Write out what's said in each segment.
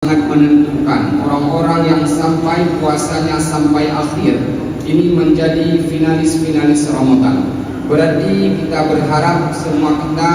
sangat menentukan. Orang-orang yang sampai puasanya sampai akhir ini menjadi finalis-finalis Ramadan. Berarti kita berharap semua kita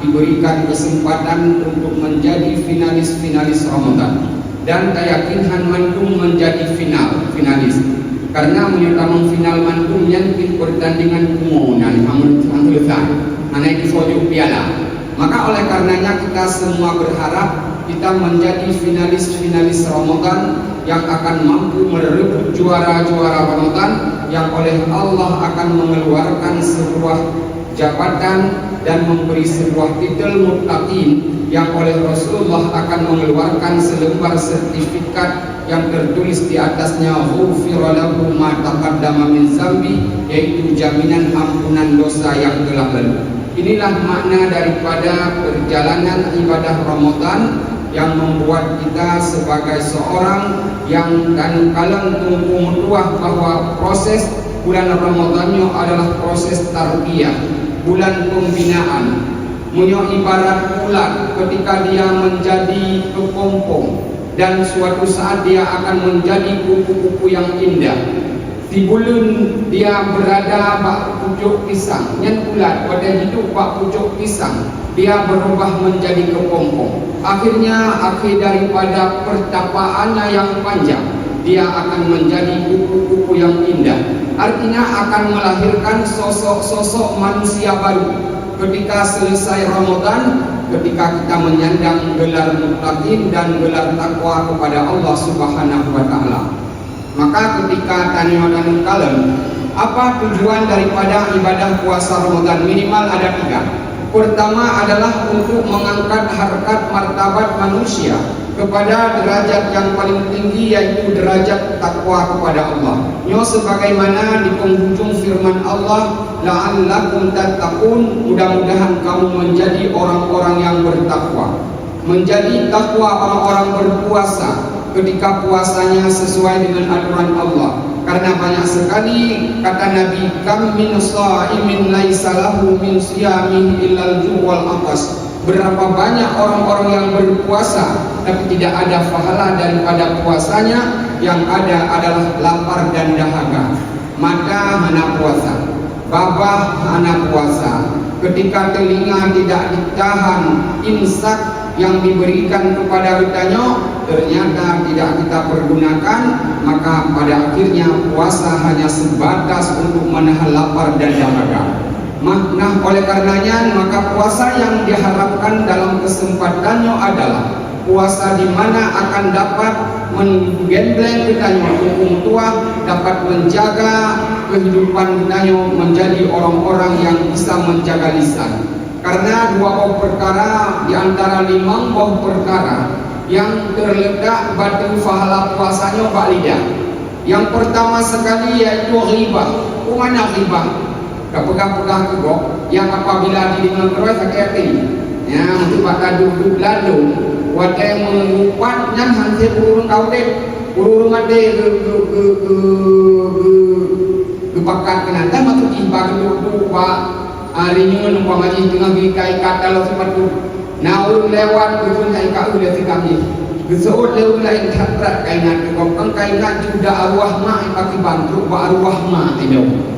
diberikan kesempatan untuk menjadi finalis-finalis Ramadan, dan keyakinan mantum menjadi finalis. Karena menyutamang final mantum yang pertandingan kumunan naik sojuk piala. Maka oleh karenanya kita semua berharap kita menjadi finalis-finalis Ramadan yang akan mampu merebut juara-juara Ramadan, yang oleh Allah akan mengeluarkan sebuah jabatan dan memberi sebuah titel muttaqin, yang oleh Rasulullah akan mengeluarkan selembar sertifikat yang tertulis di atasnya ghufira lahu ma taqaddama min zambi, yaitu jaminan ampunan dosa yang telah lalu. Inilah makna daripada perjalanan ibadah Ramadan yang membuat kita sebagai seorang yang dan kalian tunggu mutuah bahwa proses bulan Ramadannya adalah proses tarbiyah, bulan pembinaan. Munyo ibarat ulat ketika dia menjadi kepompong dan suatu saat dia akan menjadi kupu-kupu yang indah. Di bulan dia berada bak pucuk pisang, nyen ulat pada hidup bak pucuk pisang, dia berubah menjadi kepompong. Akhirnya akhir daripada pertapaannya yang panjang, dia akan menjadi kupu-kupu yang indah. Artinya akan melahirkan sosok-sosok manusia baru ketika selesai Ramadan, ketika kita menyandang gelar muttaqin dan gelar takwa kepada Allah Subhanahu wa taala. Maka ketika tanya dan kalian, apa tujuan daripada ibadah puasa Ramadan? Minimal ada 3. Pertama adalah untuk mengangkat harkat martabat manusia kepada derajat yang paling tinggi, yaitu derajat takwa kepada Allah. Nyo sebagaimana di penghujung firman Allah, la'allakum tattaqun, mudah-mudahan kamu menjadi orang-orang yang bertakwa. Menjadi takwa orang-orang berpuasa ketika puasanya sesuai dengan aturan Allah. Karena banyak sekali kata Nabi, kam min sha'imin laisa lahu min siyamihi illal ju' wal atas. Berapa banyak orang-orang yang berpuasa tapi tidak ada pahala daripada puasanya, yang ada adalah lapar dan dahaga. Mata hana puasa, babah hana puasa, ketika telinga tidak ditahan imsak yang diberikan kepada kitanya ternyata tidak kita pergunakan, maka pada akhirnya puasa hanya sebatas untuk menahan lapar dan dahaga. Nah, oleh karenanya maka puasa yang diharapkan dalam kesempatannya adalah puasa di mana akan dapat menggembleng kitanya hukum tua, dapat menjaga kehidupan kitanya menjadi orang-orang yang bisa menjaga lisan. Karena 2 perkara di antara 5 perkara yang terletak batu pahala puasanya bak lidah. Yang pertama sekali yaitu ghibah. Mana ghibah? Pegang-pegang kebok yang apabila didengar terus sakit ini. Ya, untuk pada duduk lalu wadah mengupat yang hansip urung kau deh. Urung ada ke pakat kenanta masuk ibah duduk pak arinyun umpamanya tengah bikai kata lo sepatu. Nah urung lewat pun kai kau udah sikami. Gesot lewat lain tatrat kainat kau kainat juga arwah mak pakai bantu ba arwah mak itu.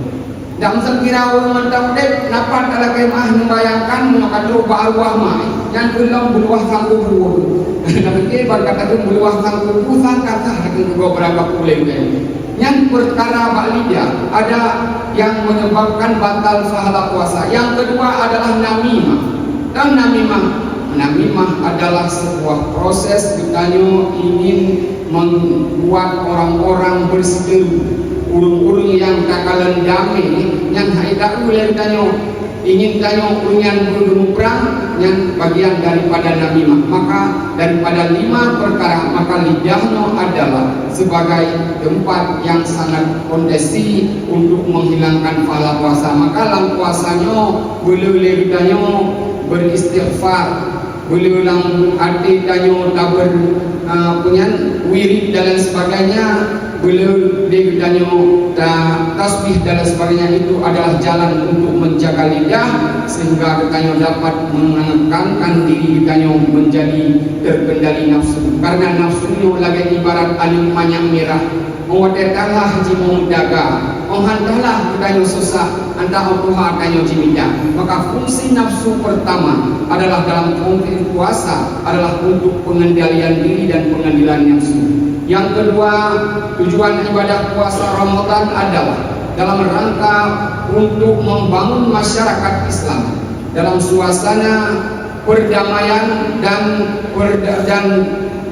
Dan sekira orang mentang dek napan kalau kemah membayangkan maka coba arwah mai yang belum beluah sang kubur. Nanti berkata tu beluah sang kubur sang kata itu beberapa pulen ini. Yang perkara bak lidah ada yang menyebabkan batal pahala puasa. Yang kedua adalah namimah. Dan namimah adalah sebuah proses kita ingin membuat orang-orang berseteru. Urung-urung yang takalan damai yang haidak ulai tanya ingin tanya unyan bergemu perang yang bagian daripada namimah. Maka daripada 5 perkara, maka lidahnya adalah sebagai tempat yang sangat fondasi untuk menghilangkan pahala puasa. Maka dalam puasanya boleh tanya beristighfar, boleh dalam arti tanya tabar punya wirid dan lain sebagainya. bila dia katanya tasbih dan sebagainya itu adalah jalan untuk menjaga lidah sehingga katanya dapat menekankan diri katanya menjadi terkendali nafsu, karena nafsunya lagi ibarat alim minyak merah. Mewadalah haji memudaga, menghantarlah katanya susah antara Tuhan katanya jimidah. Maka fungsi nafsu pertama adalah dalam konteks puasa adalah untuk pengendalian diri dan pengendalian nafsu. Yang kedua, tujuan ibadah puasa Ramadan adalah dalam rangka untuk membangun masyarakat Islam dalam suasana perdamaian dan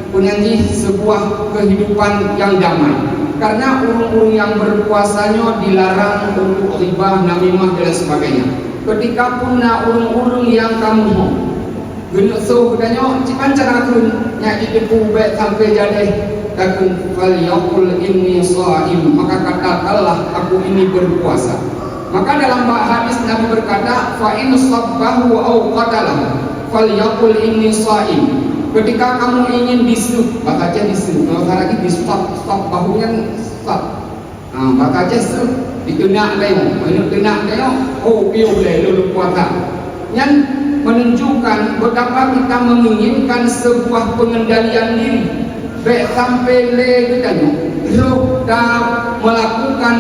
menyanyi sebuah kehidupan yang damai. Karena urung-urung yang berpuasanya dilarang untuk riba, namimah dan sebagainya. Ketika pun urung-urung yang kamu mau genuk so katanya cikan carakun nyak didepu baik sampai jadi takun fal yaqul inni shaim, maka katakanlah aku ini berpuasa. Maka dalam hadis Nabi berkata fa in sabbahu au qatalahu fal yaqul inni shaim. Ketika kamu ingin disu, baca disu. Kalau lagi di stop bahunya stop. Baca su dikenak tengok, kena tengok. Oh, piu boleh lulu puasa. Yang menunjukkan betapa kita menginginkan sebuah pengendalian diri. Baik sampai katanya, kita melakukan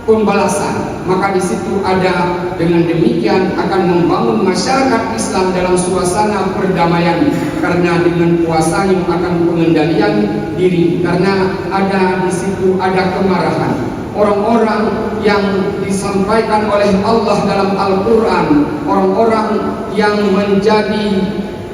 pembalasan. Maka di situ ada dengan demikian akan membangun masyarakat Islam dalam suasana perdamaian, karena dengan puasanya akan pengendalian diri, karena ada di situ ada kemarahan orang-orang yang disampaikan oleh Allah dalam Al-Quran, orang-orang yang menjadi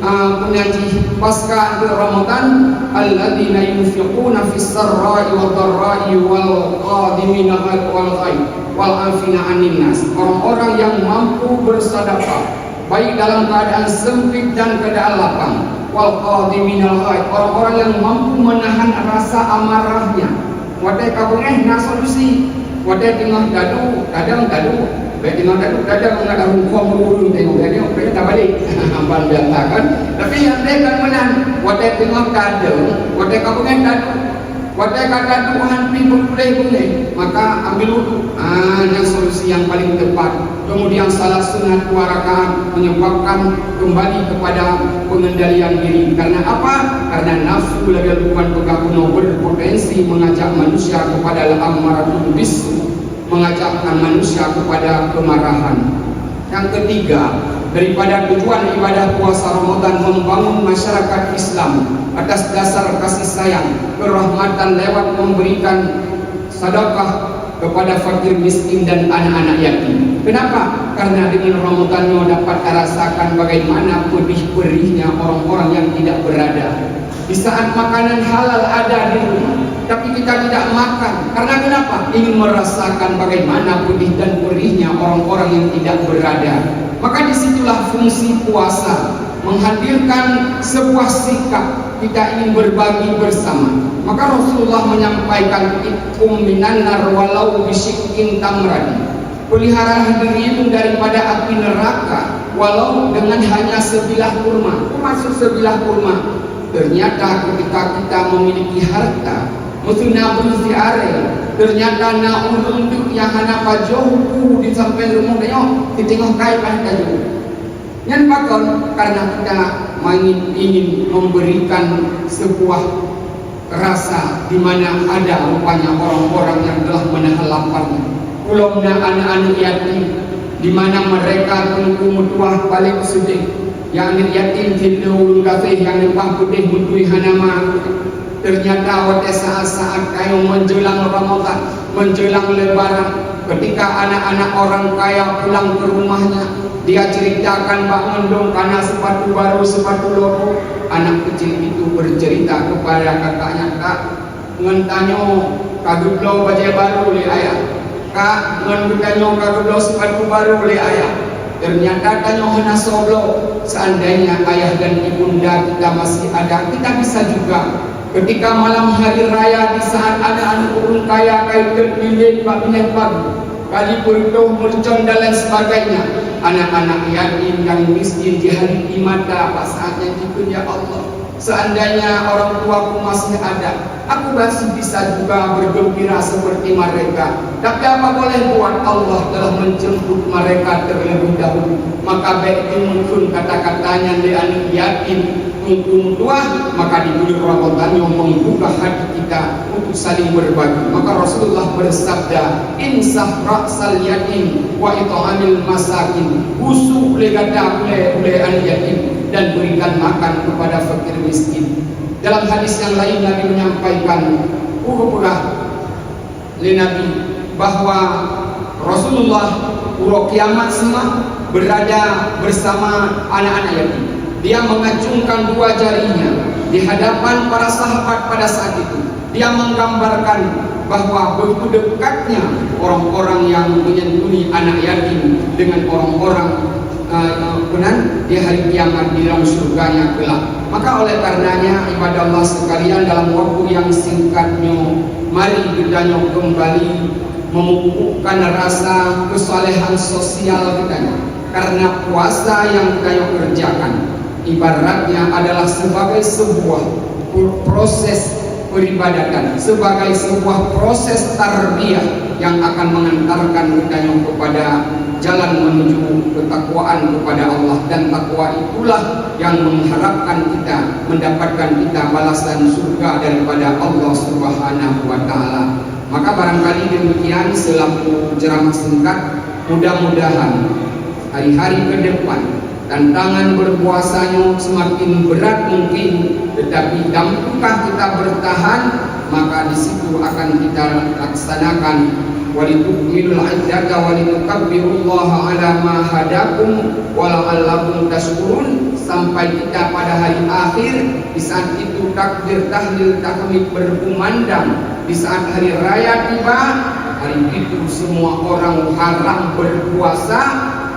penyaji pasca Ramadan, alladzina yunfiquna fis sarra'i wad dharra'i wal qadimina wal ghaib wal 'afina 'anil nas. Orang-orang yang mampu bersedekah baik dalam keadaan sempit dan keadaan lapang, wal qadimina al ghaib, orang-orang yang mampu menahan rasa amarahnya. Wadai kabungeh nak solusi, wadai tengah gaduh, kadang gaduh, baik tengah gaduh, kadang nak gaduh dulu tengok dia orang tak balik, ampun biasa kan. Tapi yang dia kan menang, wadai tengah gaduh, wadai kabungeh gaduh, wadai gaduh hanpi boleh, maka ambil wudu. Yang solusi yang paling tepat. Kemudian salat sunat 2 rakaat menyebabkan kembali kepada pengendalian diri. Karena apa? Karena nafsu lebih bukan pegawai berpotensi mengajak manusia kepada al-amaratul bisu, mengajakkan manusia kepada kemarahan. Yang ketiga, daripada tujuan ibadah puasa Ramadan membangun masyarakat Islam atas dasar kasih sayang, kerahmatan lewat memberikan sedekah kepada fakir miskin dan anak-anak yatim. Kenapa? Karena dengan Ramadannya dapat rasakan bagaimana pedih-perihnya orang-orang yang tidak berada. Di saat makanan halal ada di rumah, tapi kita tidak makan. Karena kenapa? Ingin merasakan bagaimana pedih dan perihnya orang-orang yang tidak berada. Maka disitulah fungsi puasa, menghadirkan sebuah sikap kita ingin berbagi bersama. Maka Rasulullah menyampaikan ikum minan nar walau bisyikkin tamradi, peliharalah dirimu daripada api neraka walau dengan hanya sebilah kurma. Maksud sebilah kurma, ternyata ketika kita memiliki harta musuna berziarah, ternyata na untuk yang hana pajohu di samping rumah dia ditengok kai pakai yang bakal, karena kita ingin memberikan sebuah rasa di mana ada rupanya orang-orang yang telah menahan laparnya. Ulumna anak-anak yatim di mana mereka tunggu mutuah balik sedih. Yang yatim jilul kafir yang lempang putih mutui hanama. Ternyata pada saat-saat kayu menjelang Ramadan, menjelang Lebaran, ketika anak-anak orang kaya pulang ke rumahnya, dia ceritakan Pak Mendung karena sepatu baru, sepatu loko. Anak kecil itu bercerita kepada kakaknya, Kak, ngentanyo kagublo baju baru le ayah. Kak, ngentanyo kagublo sepatu baru le ayah. Ternyata tanyo hana soblo. Seandainya ayah dan ibunda kita masih ada, kita bisa juga ketika malam hari raya di saat ada anak orang kaya kaya terpilih babinya bagus kali berdoa mercon dan lain sebagainya, anak-anak yatim yang miskin di hari di mata apa saatnya itu ya Allah Seandainya orang tuaku masih ada, aku masih bisa juga bergembira seperti mereka. Tapi apa boleh buat, Allah telah menjemput mereka terlebih dahulu. Maka baik mungkin kata-katanya li'an yakin untuk tua, maka di bulan Ramadan yang membuka hati kita untuk saling berbagi. Maka Rasulullah bersabda, insah ra'sal yatim wa it'amil masakin, usuh legada ule an yatim, dan berikan makan kepada fakir miskin. Dalam hadis yang lain Nabi menyampaikan Nabi bahwa Rasulullah kiamat semua berada bersama anak-anak yatim. Dia mengacungkan dua jarinya di hadapan para sahabat pada saat itu. Dia menggambarkan bahwa begitu dekatnya orang-orang yang menyentuhi anak yatim dengan orang-orang di hari kiamat di dalam surganya kelak. Maka oleh karenanya ibadah Allah sekalian, dalam waktu yang singkatnya mari kita kembali memupukkan rasa kesalehan sosial kita, karena puasa yang kita kerjakan ibaratnya adalah sebagai sebuah proses peribadatan, sebagai sebuah proses tarbiyah yang akan mengantarkan kita kepada jalan menuju ketakwaan kepada Allah. Dan takwa itulah yang mengharapkan kita mendapatkan kita balasan surga daripada Allah Subhanahu wa taala. Maka barangkali demikian selaku ceramah singkat, mudah-mudahan hari-hari ke depan tantangan berpuasanya semakin berat mungkin, tetapi dampakah kita bertahan, maka di situ akan kita laksanakan walitukmilul iddata walitukabbirullaha ala ma hadakum wala'allakum tashkurun, sampai kita pada hari akhir. Di saat itu takbir tahlil tahmid berkumandang, di saat hari raya tiba, hari itu semua orang haram berpuasa,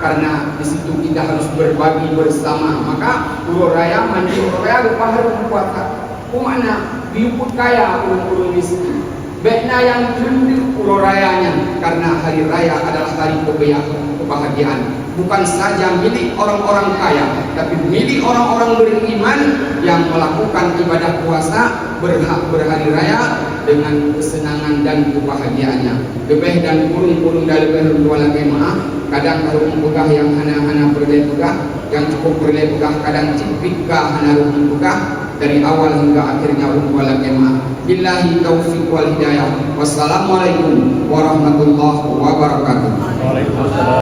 karena di situ kita harus berbagi bersama. Maka Pulau Raya mandi Pulau Raya lupa harus berpuasa. Kumana diuput kaya urung miskin. Baiknya yang dulu Pulau Rayanya, karena hari raya adalah hari kebahagiaan. Bukan saja milik orang-orang kaya, tapi milik orang-orang beriman yang melakukan ibadah puasa, berhak berhari raya dengan kesenangan dan kebahagiaannya. Lebih dan kurung-kurung dari berdua lagi maaf. Kadang kalau pegah yang hana-hana berdaya pegah, yang cukup berdaya pegah, kadang cipik kah hana rumah pegah, dari awal hingga akhirnya rumah lagi maaf. Billahi taufiq wal hidayah. Wassalamualaikum warahmatullahi wabarakatuh.